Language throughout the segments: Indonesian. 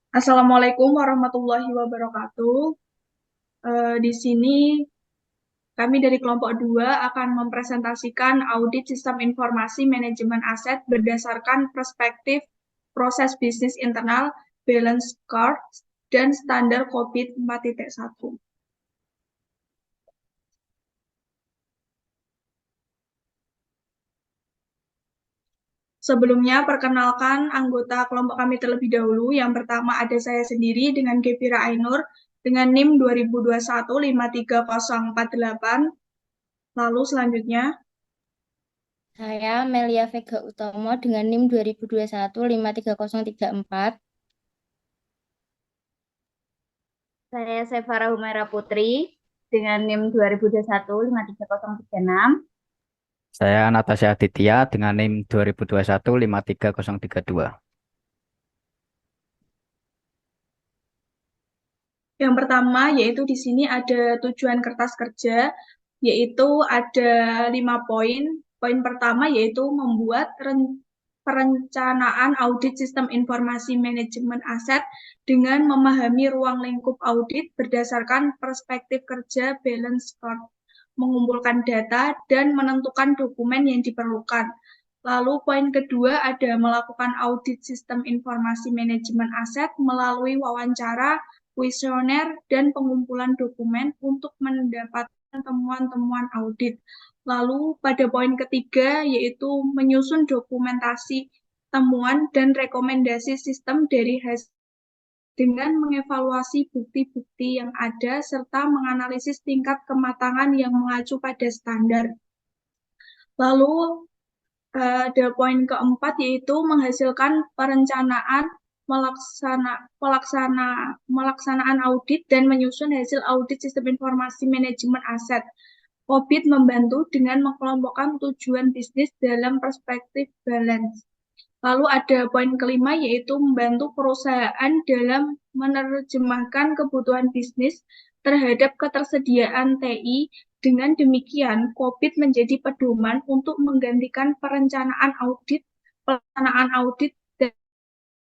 Assalamualaikum warahmatullahi wabarakatuh. Di sini kami dari kelompok 2 akan mempresentasikan audit sistem informasi manajemen aset berdasarkan perspektif proses bisnis internal, balance score, dan standar COVID 4.1. Sebelumnya, perkenalkan anggota kelompok kami terlebih dahulu. Yang pertama ada saya sendiri dengan Gevira Ainur dengan NIM 2021 53048. Lalu selanjutnya, Saya Melia Vega Utomo dengan NIM 2021 53034. Saya Sevara Humaira Putri dengan NIM 2021 53036. Saya Natasha Aditya dengan NIM 2021 53032. yang pertama yaitu di sini ada tujuan kertas kerja, yaitu ada 5 poin. Poin pertama yaitu membuat perencanaan audit sistem informasi manajemen aset dengan memahami ruang lingkup audit berdasarkan perspektif kerja balance score, mengumpulkan data dan menentukan dokumen yang diperlukan. Lalu poin kedua ada melakukan audit sistem informasi manajemen aset melalui wawancara, kuesioner, dan pengumpulan dokumen untuk mendapatkan temuan-temuan audit. Lalu pada poin ketiga yaitu menyusun dokumentasi temuan dan rekomendasi sistem dari hasil dengan mengevaluasi bukti-bukti yang ada serta menganalisis tingkat kematangan yang mengacu pada standar. Lalu ada poin keempat yaitu menghasilkan perencanaan pelaksanaan audit dan menyusun hasil audit sistem informasi manajemen aset. COVID membantu dengan mengelompokkan tujuan bisnis dalam perspektif balance. Lalu ada poin kelima yaitu membantu perusahaan dalam menerjemahkan kebutuhan bisnis terhadap ketersediaan TI. Dengan demikian, COVID menjadi pedoman untuk menggantikan perencanaan audit, pelaksanaan audit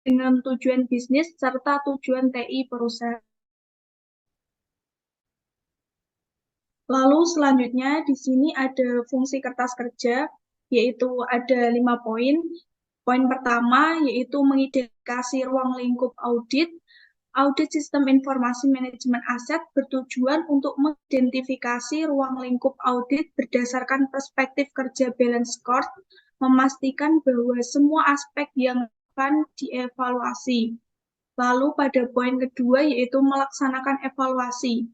dengan tujuan bisnis serta tujuan TI perusahaan. Lalu selanjutnya di sini ada fungsi kertas kerja, yaitu ada 5 poin. Poin pertama yaitu mengidentifikasi ruang lingkup audit. Audit sistem informasi manajemen aset bertujuan untuk mengidentifikasi ruang lingkup audit berdasarkan perspektif kerja balance score, memastikan bahwa semua aspek yang akan dievaluasi. Lalu pada poin kedua yaitu melaksanakan evaluasi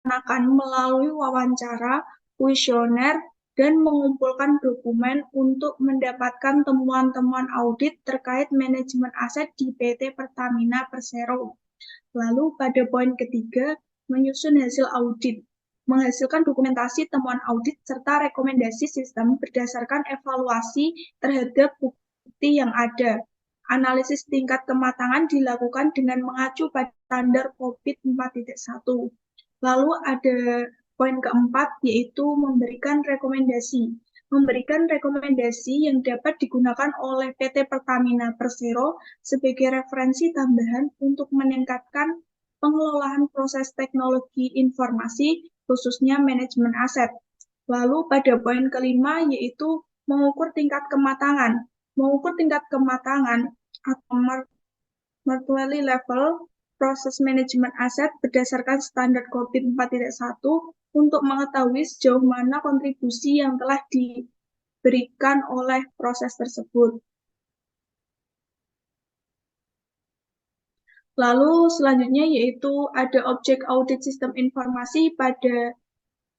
akan melalui wawancara, kuesioner, dan mengumpulkan dokumen untuk mendapatkan temuan-temuan audit terkait manajemen aset di PT Pertamina Persero. Lalu pada poin ketiga, menyusun hasil audit, menghasilkan dokumentasi temuan audit serta rekomendasi sistem berdasarkan evaluasi terhadap bukti yang ada. Analisis tingkat kematangan dilakukan dengan mengacu pada standar COVID 4.1. Lalu ada poin keempat yaitu memberikan rekomendasi. Memberikan rekomendasi yang dapat digunakan oleh PT Pertamina Persero sebagai referensi tambahan untuk meningkatkan pengelolaan proses teknologi informasi, khususnya manajemen aset. Lalu pada poin kelima yaitu mengukur tingkat kematangan. Mengukur tingkat kematangan atau mercury level proses manajemen aset berdasarkan standar COVID 4.1 untuk mengetahui sejauh mana kontribusi yang telah diberikan oleh proses tersebut. Lalu selanjutnya yaitu ada objek audit sistem informasi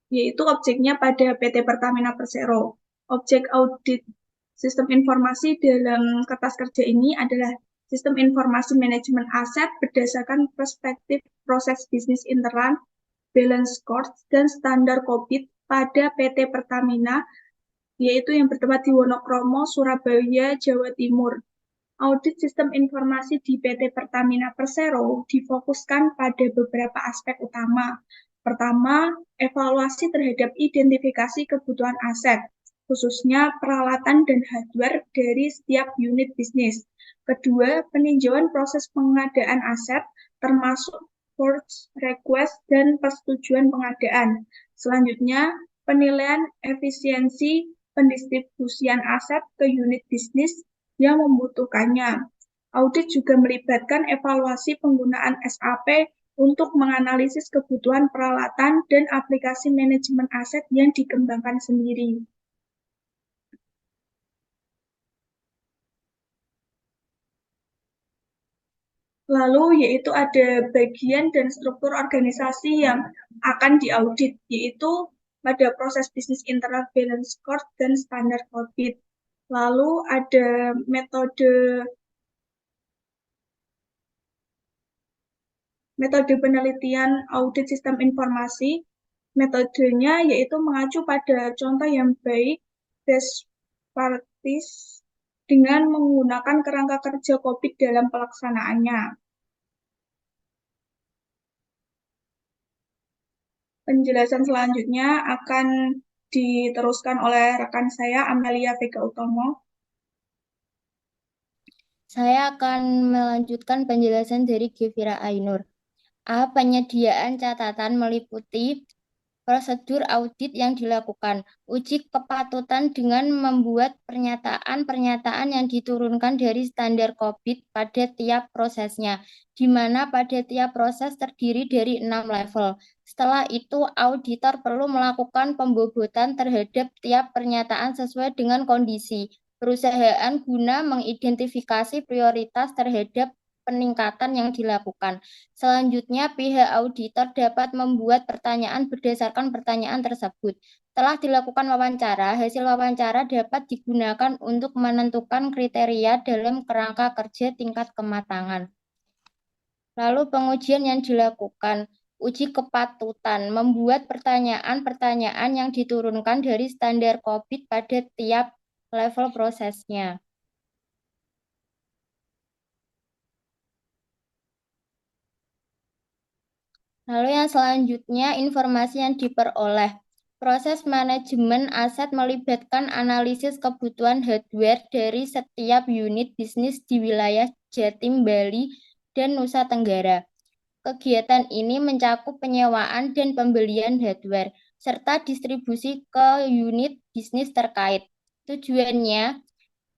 yaitu objeknya pada PT Pertamina Persero. Objek audit sistem informasi dalam kertas kerja ini adalah sistem informasi manajemen aset berdasarkan perspektif proses bisnis internal, balance score, dan standar COVID pada PT Pertamina, yaitu yang bertempat di Wonokromo, Surabaya, Jawa Timur. Audit sistem informasi di PT Pertamina Persero difokuskan pada beberapa aspek utama. Pertama, evaluasi terhadap identifikasi kebutuhan aset. khususnya peralatan dan hardware dari setiap unit bisnis. Kedua, peninjauan proses pengadaan aset, termasuk purchase request dan persetujuan pengadaan. Selanjutnya, penilaian efisiensi pendistribusian aset ke unit bisnis yang membutuhkannya. Audit juga melibatkan evaluasi penggunaan SAP untuk menganalisis kebutuhan peralatan dan aplikasi manajemen aset yang dikembangkan sendiri. Lalu yaitu ada bagian dan struktur organisasi yang akan diaudit, yaitu pada proses bisnis internal balance score dan standar audit. Lalu ada metode penelitian audit sistem informasi. Metodenya yaitu mengacu pada contoh yang baik, best practice, dengan menggunakan kerangka kerja COVID dalam pelaksanaannya. Penjelasan selanjutnya akan diteruskan oleh rekan saya, Amelia Vega Utomo. Saya akan melanjutkan penjelasan dari Gevira Ainur. A. Penyediaan catatan meliputi prosedur audit yang dilakukan, uji kepatutan dengan membuat pernyataan-pernyataan yang diturunkan dari standar COVID pada tiap prosesnya, di mana pada tiap proses terdiri dari 6 level. Setelah itu, auditor perlu melakukan pembobotan terhadap tiap pernyataan sesuai dengan kondisi perusahaan guna mengidentifikasi prioritas terhadap peningkatan yang dilakukan. Selanjutnya, pihak auditor dapat membuat pertanyaan berdasarkan pertanyaan tersebut. Setelah dilakukan wawancara, hasil wawancara dapat digunakan untuk menentukan kriteria dalam kerangka kerja tingkat kematangan. Lalu pengujian yang dilakukan, uji kepatutan, membuat pertanyaan-pertanyaan yang diturunkan dari standar COVID pada tiap level prosesnya. Lalu yang selanjutnya, informasi yang diperoleh. Proses manajemen aset melibatkan analisis kebutuhan hardware dari setiap unit bisnis di wilayah Jatim, Bali, dan Nusa Tenggara. Kegiatan ini mencakup penyewaan dan pembelian hardware, serta distribusi ke unit bisnis terkait. Tujuannya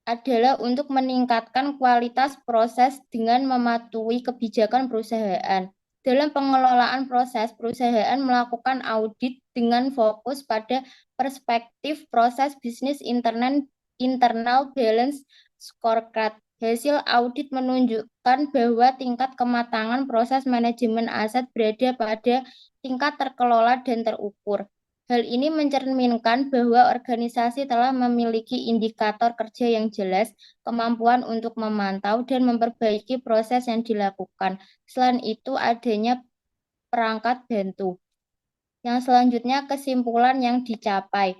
adalah untuk meningkatkan kualitas proses dengan mematuhi kebijakan perusahaan. Dalam pengelolaan proses, perusahaan melakukan audit dengan fokus pada perspektif proses bisnis internal balance scorecard. Hasil audit menunjukkan bahwa tingkat kematangan proses manajemen aset berada pada tingkat terkelola dan terukur. Hal ini mencerminkan bahwa organisasi telah memiliki indikator kerja yang jelas, kemampuan untuk memantau dan memperbaiki proses yang dilakukan. Selain itu, adanya perangkat bantu. Yang selanjutnya, kesimpulan yang dicapai.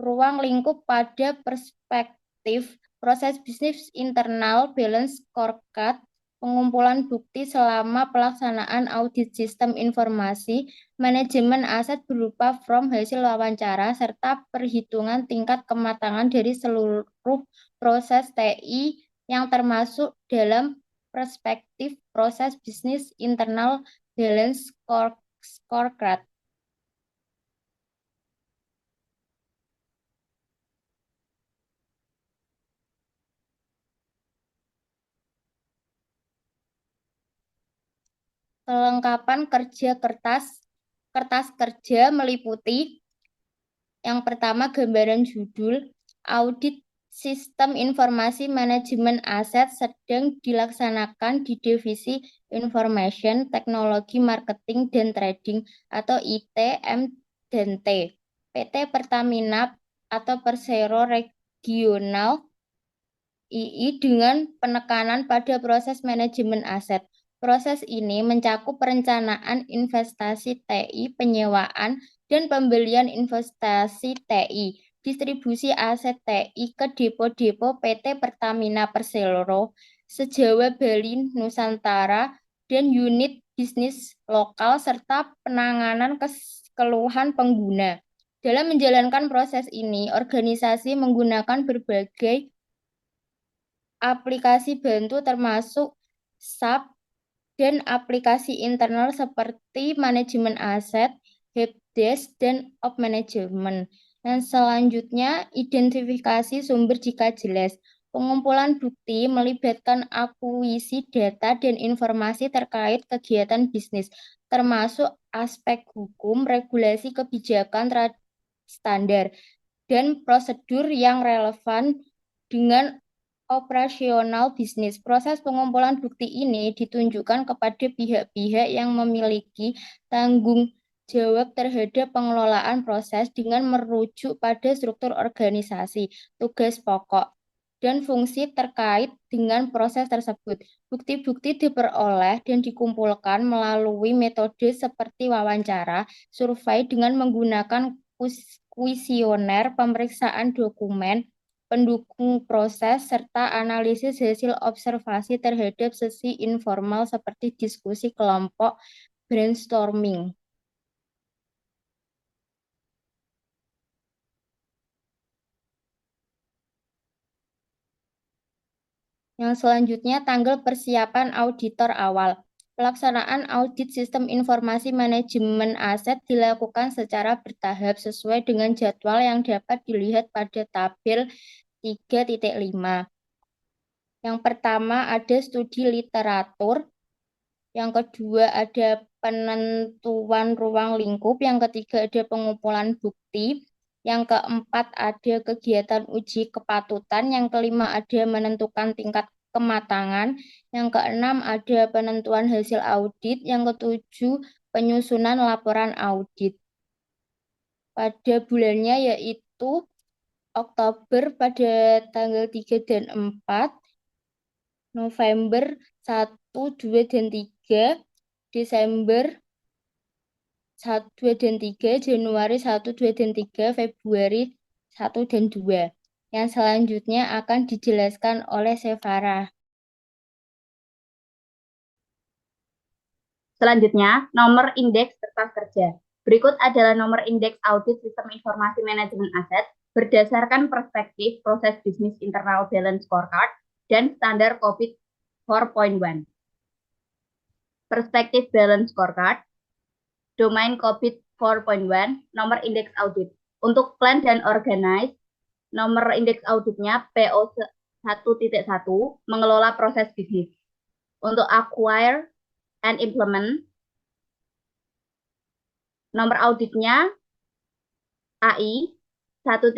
Ruang lingkup pada perspektif proses bisnis internal balance scorecard, pengumpulan bukti selama pelaksanaan audit sistem informasi, manajemen aset berupa form hasil wawancara, serta perhitungan tingkat kematangan dari seluruh proses TI yang termasuk dalam perspektif proses bisnis internal balance scorecard. Kelengkapan kerja kertas kerja meliputi yang pertama gambaran judul, audit sistem informasi manajemen aset sedang dilaksanakan di divisi Information Technology Marketing dan Trading atau IT M&T, PT Pertamina atau Persero Regional II dengan penekanan pada proses manajemen aset. Proses ini mencakup perencanaan investasi TI, penyewaan, dan pembelian investasi TI, distribusi aset TI ke depo-depo PT Pertamina Persero, se-Jawa Bali Nusantara, dan unit bisnis lokal, serta penanganan keluhan pengguna. Dalam menjalankan proses ini, organisasi menggunakan berbagai aplikasi bantu termasuk SAP dan aplikasi internal seperti manajemen aset, helpdesk, dan op management. Dan selanjutnya, identifikasi sumber jika jelas. Pengumpulan bukti melibatkan akuisisi data dan informasi terkait kegiatan bisnis, termasuk aspek hukum, regulasi, kebijakan, standar, dan prosedur yang relevan dengan operasional bisnis. Proses pengumpulan bukti ini ditunjukkan kepada pihak-pihak yang memiliki tanggung jawab terhadap pengelolaan proses dengan merujuk pada struktur organisasi, tugas pokok, dan fungsi terkait dengan proses tersebut. Bukti-bukti diperoleh dan dikumpulkan melalui metode seperti wawancara, survei dengan menggunakan kuesioner, pemeriksaan dokumen, pendukung proses, serta analisis hasil observasi terhadap sesi informal seperti diskusi kelompok, brainstorming. Yang selanjutnya, tanggal persiapan auditor awal. Pelaksanaan audit sistem informasi manajemen aset dilakukan secara bertahap sesuai dengan jadwal yang dapat dilihat pada tabel 3.5. Yang pertama ada studi literatur, yang kedua ada penentuan ruang lingkup, yang ketiga ada pengumpulan bukti, yang keempat ada kegiatan uji kepatutan, yang kelima ada menentukan tingkat kematangan, yang keenam ada penentuan hasil audit, yang ketujuh penyusunan laporan audit. Pada bulannya yaitu Oktober pada tanggal 3 dan 4, November 1, 2, dan 3, Desember 1, 2, dan 3, Januari 1, 2, dan 3, Februari 1 dan 2. Yang selanjutnya akan dijelaskan oleh Sevara. Selanjutnya, nomor indeks kertas kerja. Berikut adalah nomor indeks audit sistem informasi manajemen aset berdasarkan perspektif proses bisnis internal balance scorecard dan standar COVID 4.1. Perspektif balance scorecard, domain COVID 4.1, nomor indeks audit. Untuk plan dan organize, nomor indeks auditnya PO 1.1, mengelola proses bisnis. Untuk acquire and implement, nomor auditnya AI 1.1,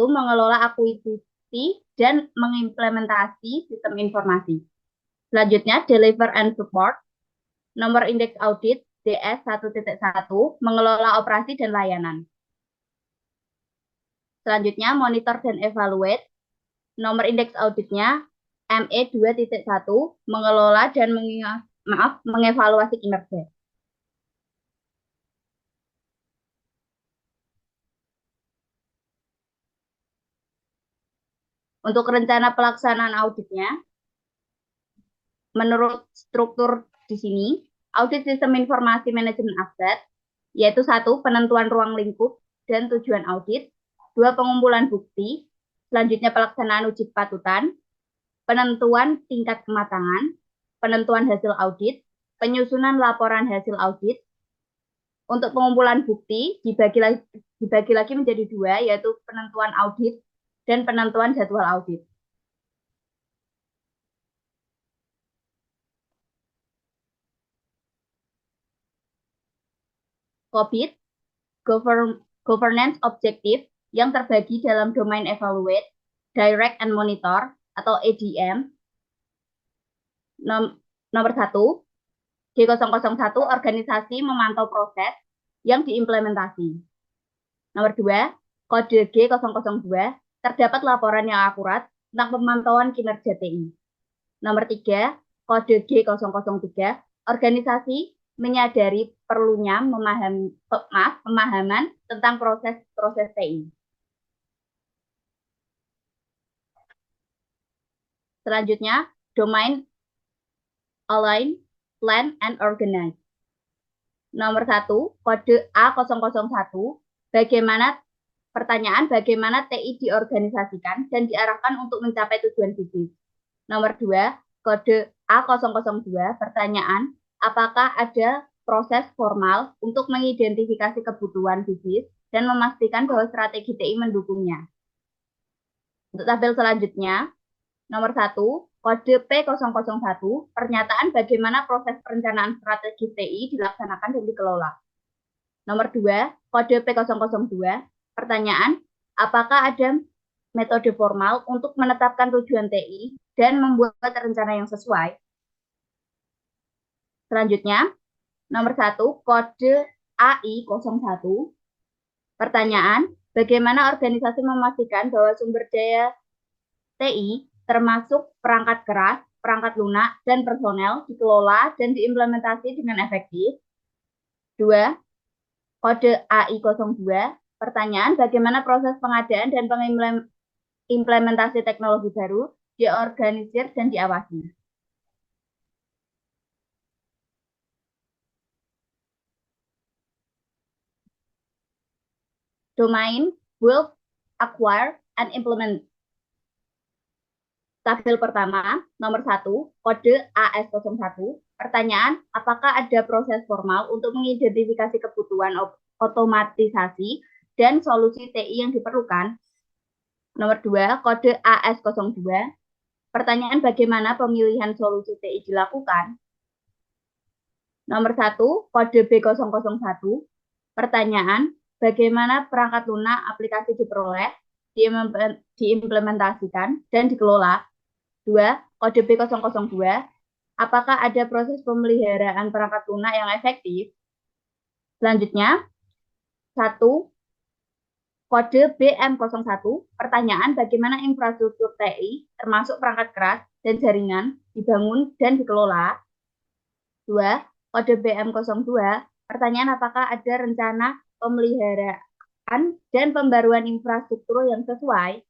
mengelola akuisisi dan mengimplementasi sistem informasi. Selanjutnya, deliver and support, nomor indeks audit DS 1.1, mengelola operasi dan layanan. Selanjutnya, monitor dan evaluate, nomor indeks auditnya ME 2.1, mengelola dan mengevaluasi kinerja. Untuk rencana pelaksanaan auditnya, menurut struktur di sini, audit sistem informasi manajemen aset, yaitu 1, penentuan ruang lingkup dan tujuan audit, 2, pengumpulan bukti, selanjutnya pelaksanaan uji kepatutan, penentuan tingkat kematangan, penentuan hasil audit, penyusunan laporan hasil audit. Untuk pengumpulan bukti dibagi lagi menjadi 2, yaitu penentuan audit dan penentuan jadwal audit. COVID, governance objective yang terbagi dalam domain evaluate, direct and monitor atau ADM. Nomor 1, G001, organisasi memantau proses yang diimplementasi. Nomor 2, kode G002, terdapat laporan yang akurat tentang pemantauan kinerja TI. Nomor 3, kode G003, organisasi menyadari perlunya pemahaman tentang proses TI. Selanjutnya, domain align, plan, and organize. Nomor 1, kode A001, bagaimana Pertanyaan, bagaimana TI diorganisasikan dan diarahkan untuk mencapai tujuan bisnis? Nomor 2, kode A002, pertanyaan, apakah ada proses formal untuk mengidentifikasi kebutuhan bisnis dan memastikan bahwa strategi TI mendukungnya? Untuk tabel selanjutnya, nomor 1, kode P001, pernyataan bagaimana proses perencanaan strategi TI dilaksanakan dan dikelola. Nomor 2, kode P002, pertanyaan, apakah ada metode formal untuk menetapkan tujuan TI dan membuat rencana yang sesuai? Selanjutnya, nomor 1, kode AI01, pertanyaan, bagaimana organisasi memastikan bahwa sumber daya TI termasuk perangkat keras, perangkat lunak, dan personel dikelola dan diimplementasi dengan efektif? 2, kode AI02, pertanyaan, bagaimana proses pengadaan dan implementasi teknologi baru diorganisir dan diawasi? Domain, build, acquire, and implement. Tabel pertama, nomor 1, kode AS01, pertanyaan, apakah ada proses formal untuk mengidentifikasi kebutuhan otomatisasi dan solusi TI yang diperlukan? Nomor 2, kode AS02, pertanyaan, bagaimana pemilihan solusi TI dilakukan? Nomor 1, kode B001, pertanyaan, bagaimana perangkat lunak aplikasi diperoleh, diimplementasikan, dan dikelola? 2, kode B002, apakah ada proses pemeliharaan perangkat lunak yang efektif? Selanjutnya, 1, kode BM01, pertanyaan, bagaimana infrastruktur TI termasuk perangkat keras dan jaringan dibangun dan dikelola? 2, kode BM02, pertanyaan, apakah ada rencana pemeliharaan dan pembaruan infrastruktur yang sesuai?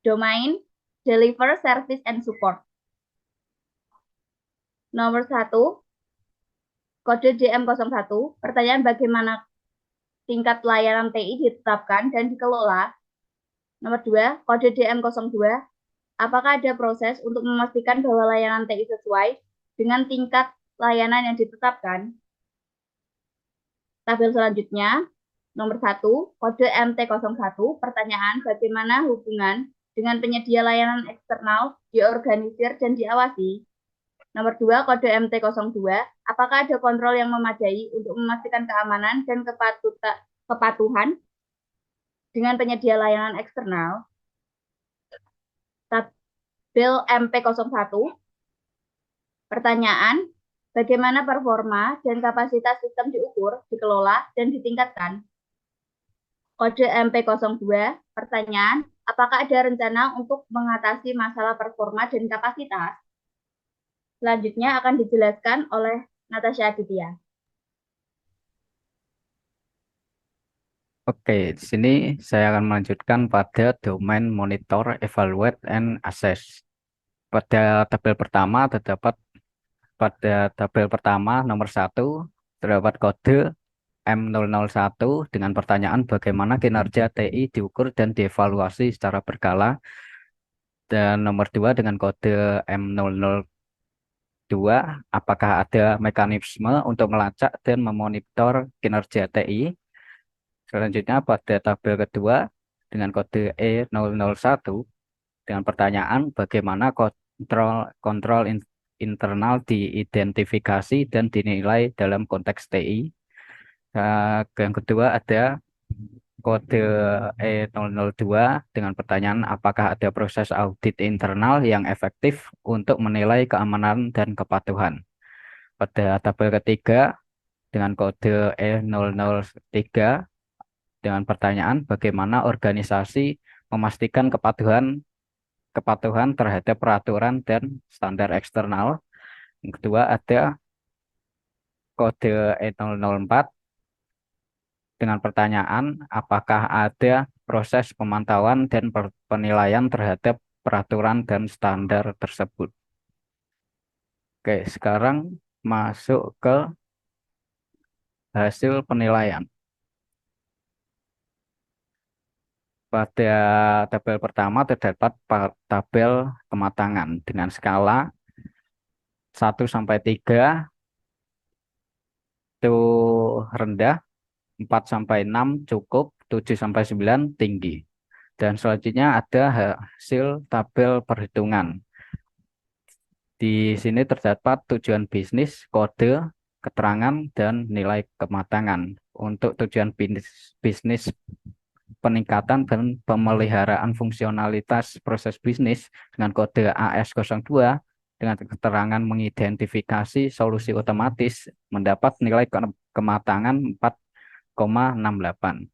Domain, deliver, service, and support. Nomor 1, kode DM01, pertanyaan, bagaimana tingkat pelayanan TI ditetapkan dan dikelola? Nomor 2, kode DM02, apakah ada proses untuk memastikan bahwa layanan TI sesuai dengan tingkat layanan yang ditetapkan? Tabel selanjutnya, nomor 1, kode MT01, pertanyaan, bagaimana hubungan dengan penyedia layanan eksternal diorganisir dan diawasi? Nomor 2, kode MT02, apakah ada kontrol yang memadai untuk memastikan keamanan dan kepatuhan dengan penyedia layanan eksternal? Tabel MP01, pertanyaan, bagaimana performa dan kapasitas sistem diukur, dikelola, dan ditingkatkan? Kode MP02, pertanyaan, apakah ada rencana untuk mengatasi masalah performa dan kapasitas? Selanjutnya akan dijelaskan oleh Natasha Aditya. Oke, di sini saya akan melanjutkan pada domain monitor, evaluate, and assess. Pada tabel pertama nomor 1 terdapat kode M001 dengan pertanyaan bagaimana kinerja TI diukur dan dievaluasi secara berkala. Dan nomor 2 dengan kode M002, apakah ada mekanisme untuk melacak dan memonitor kinerja TI. Selanjutnya pada tabel kedua dengan kode E001 dengan pertanyaan bagaimana kontrol internal diidentifikasi dan dinilai dalam konteks TI. Yang kedua ada kode E002 dengan pertanyaan apakah ada proses audit internal yang efektif untuk menilai keamanan dan kepatuhan. Pada tabel ketiga dengan kode E003 dengan pertanyaan bagaimana organisasi memastikan kepatuhan terhadap peraturan dan standar eksternal. Yang kedua ada kode E004 dengan pertanyaan apakah ada proses pemantauan dan penilaian terhadap peraturan dan standar tersebut. Oke, sekarang masuk ke hasil penilaian. Pada tabel pertama terdapat tabel kematangan dengan skala 1 sampai 3 itu rendah, 4 sampai 6 cukup, 7 sampai 9 tinggi. Dan selanjutnya ada hasil tabel perhitungan. Di sini terdapat tujuan bisnis, kode, keterangan, dan nilai kematangan. Untuk tujuan bisnis peningkatan dan pemeliharaan fungsionalitas proses bisnis dengan kode AS02 dengan keterangan mengidentifikasi solusi otomatis mendapat nilai kematangan 4,68.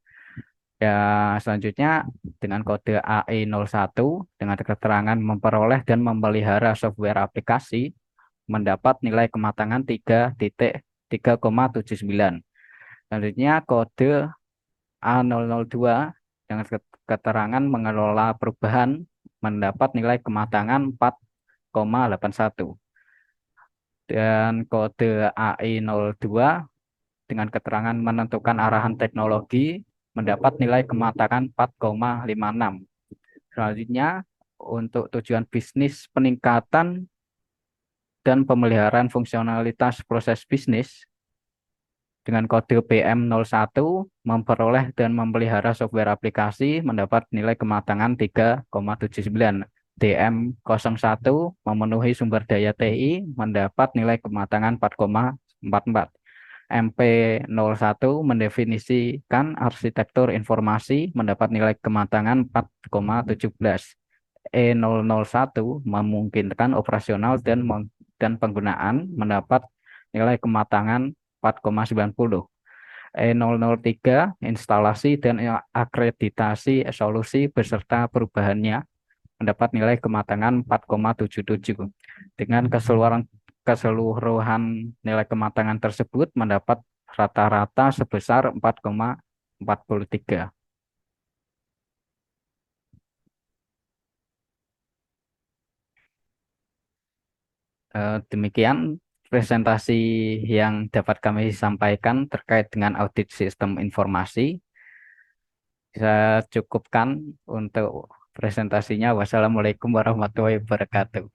Ya, selanjutnya dengan kode AE01 dengan keterangan memperoleh dan memelihara software aplikasi mendapat nilai kematangan 3,79. Selanjutnya kode A002 dengan keterangan mengelola perubahan mendapat nilai kematangan 4,81. Dan kode AI02 dengan keterangan menentukan arahan teknologi mendapat nilai kematangan 4,56. Selanjutnya, untuk tujuan bisnis peningkatan dan pemeliharaan fungsionalitas proses bisnis dengan kode PM01 memperoleh dan memelihara software aplikasi mendapat nilai kematangan 3,79. DM01 memenuhi sumber daya TI mendapat nilai kematangan 4,44. MP01 mendefinisikan arsitektur informasi mendapat nilai kematangan 4,17. E001 memungkinkan operasional dan penggunaan mendapat nilai kematangan 4,90. E003 instalasi dan akreditasi solusi beserta perubahannya mendapat nilai kematangan 4,77. Dengan keseluruhan nilai kematangan tersebut mendapat rata-rata sebesar 4,43. Demikian presentasi yang dapat kami sampaikan terkait dengan audit sistem informasi. Saya cukupkan untuk presentasinya. Wassalamualaikum warahmatullahi wabarakatuh.